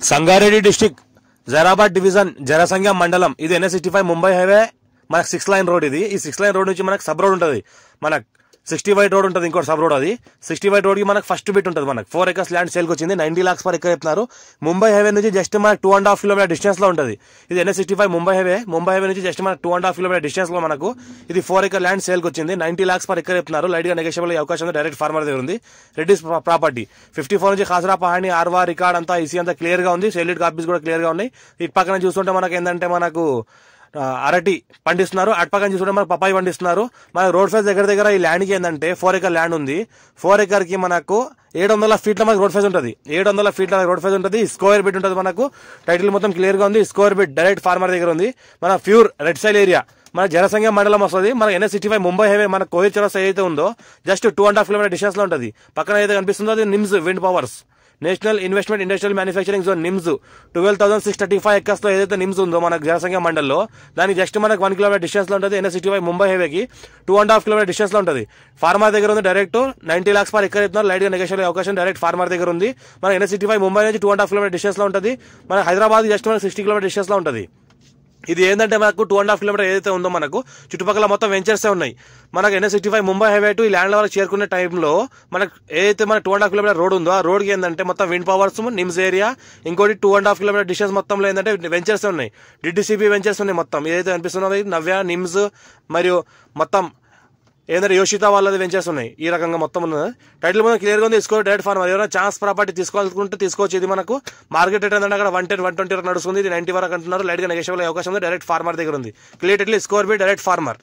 Sangareddy district Zaheerabad division జనసంఖ్య మండలం. ఇది NH65 Mumbai highway. మనకు 6 లైన్ రోడ్. ఇది ఈ 6 లైన్ రోడ్ నుంచి మనకు సబ్ రోడ్ ఉంటుంది. మనకు 60 వైట్ రోడ్ ఉంటుంది, ఇంకోటి సబ్ రోడ్. అది 60 వైట్ రోడ్ కి మనకు ఫస్ట్ బిట్ ఉంటుంది. మనకు 4 acres ల్యాండ్ సేల్కి వచ్చింది. 90 lakhs per acre చెప్తున్నారు. ముంబై హైవే నుంచి జస్ట్ మనకు 2.5 kilometer డిస్టెన్స్ లో ఉంటుంది. ఇది NH65 Mumbai highway. Mumbai highway నుంచి జస్ట్ మనకు 2.5 kilometer డిస్టెన్స్ లో మనకు ఇది 4 acre ల్యాండ్ సేల్కి వచ్చింది. 90 lakhs per acre చెప్తున్నారు. లైట్ గా నెగోషియబుల్ అవకాశం ఉంది. డైరెక్ట్ ఫార్మర్ దగ్గర ఉంది. రెడ్డిస్ ప్రాపర్టీ 54 నుంచి ఖాసరా పహాణి ఆర్వా రికార్డ్ అంతా ఈసీ అంతా క్లియర్ గా ఉంది. సెల్యూట్ కాపీస్ కూడా క్లియర్ గా ఉన్నాయి. ఇటు పక్కన చూస్తుంటే మనకు ఏంటంటే మనకు అరటి పండిస్తున్నారు. అటు పక్కన చూసుకుంటే మనకు పప్పాయి పండిస్తున్నారు. మనకు రోడ్ ఫేస్ దగ్గర ఈ ల్యాండ్ కి ఏంటంటే 4 acre ల్యాండ్ ఉంది. 4 acre కి మనకు 700 feet మనకు రోడ్ ఫేస్ ఉంటుంది. 700 feet రోడ్ ఫేస్ ఉంటుంది. స్క్వేర్ బిట్ ఉంటుంది. మనకు టైటిల్ మొత్తం క్లియర్ గా ఉంది. స్క్వేర్ బిట్ డైరెక్ట్ ఫార్మర్ దగ్గర ఉంది. మన ప్యూర్ రెడ్ సైల్ ఏరియా మన జనసంఖ్య మండలం వస్తుంది. మన NH65 ముంబై హైవే మన కోవిడ్ చౌరస్తా ఏదైతే ఉందో జస్ట్ 2.5 kilometer డిస్టెన్స్ లో ఉంటుంది. పక్కన ఏదైతే కనిపిస్తుందో అది NIMS wind powers national investment industrial manufacturing zone NIMS 12,635 acres లో ఏదైతే నిమ్స్ ఉందో మనకు జనసంఖ్య మండల్లో దానికి జస్ట్ మనకు 1 kilometer డిస్టెన్స్ లో ఉంటుంది. NH65 ముంబై హైవేకి 2.5 kilometer డిస్టెన్స్ లో ఉంటుంది. ఫార్మర్ దగ్గర ఉంది. డైరెక్ట్ 90 lakhs per acre ఇస్తున్నారు. లైట్ గా నెగోషియబుల్ అవకాశం డైరెక్ట్ ఫార్మర్ దగ్గర ఉంది. మన NH65 ముంబై నుంచి 2.5 kilometer డిస్టెన్స్ లో ఉంటుంది. మన హైదరాబాద్ జస్ట్ మనకు 60 kilometer డిస్టెన్స్ లో ఉంటుంది. ఇది ఏంటంటే మనకు 2.5 kilometer ఏదైతే ఉందో మనకు చుట్టుపక్కల మొత్తం వెంచర్సే ఉన్నాయి. మనకు NH65 ముంబై హైవే టు ఈ ల్యాండ్ వరకు చేరుకునే టైంలో మనకు ఏదైతే మన 2.5 kilometer రోడ్ ఉందో ఆ రోడ్ కి ఏంటంటే మొత్తం విండ్ పవర్స్ నిమ్స్ ఏరియా ఇంకోటి 2.5 kilometer డిస్టెన్స్ మొత్తంలో ఏంటంటే వెంచర్స్ ఉన్నాయి. DDCP వెంచర్స్ ఉన్నాయి. మొత్తం ఏదైతే అనిపిస్తున్నది నవ్య నిమ్స్ మరియు మొత్తం ఏంటంటే యోషిత వాళ్ళది వెంచర్స్ ఉన్నాయి. ఈ రకంగా మొత్తం ఉన్నది. టైటిల్ మొత్తం క్లియర్ గా ఉంది. తీసుకో డైరెక్ట్ ఫార్మర్ ఎవరైనా ఛాన్స్ ప్రాపర్టీ తీసుకోవాలనుకుంటే తీసుకోవచ్చు. ఇది మనకు మార్కెట్ రేట్ ఏంటంటే అక్కడ 110, 120 నడుస్తుంది. ఇది 90 వరకు అంటున్నారు. లైట్ గా నెగోషియబుల్ అవకాశం ఉంది. డైరెక్ట్ ఫార్మర్ దగ్గర ఉంది. Clear title score be direct farmer.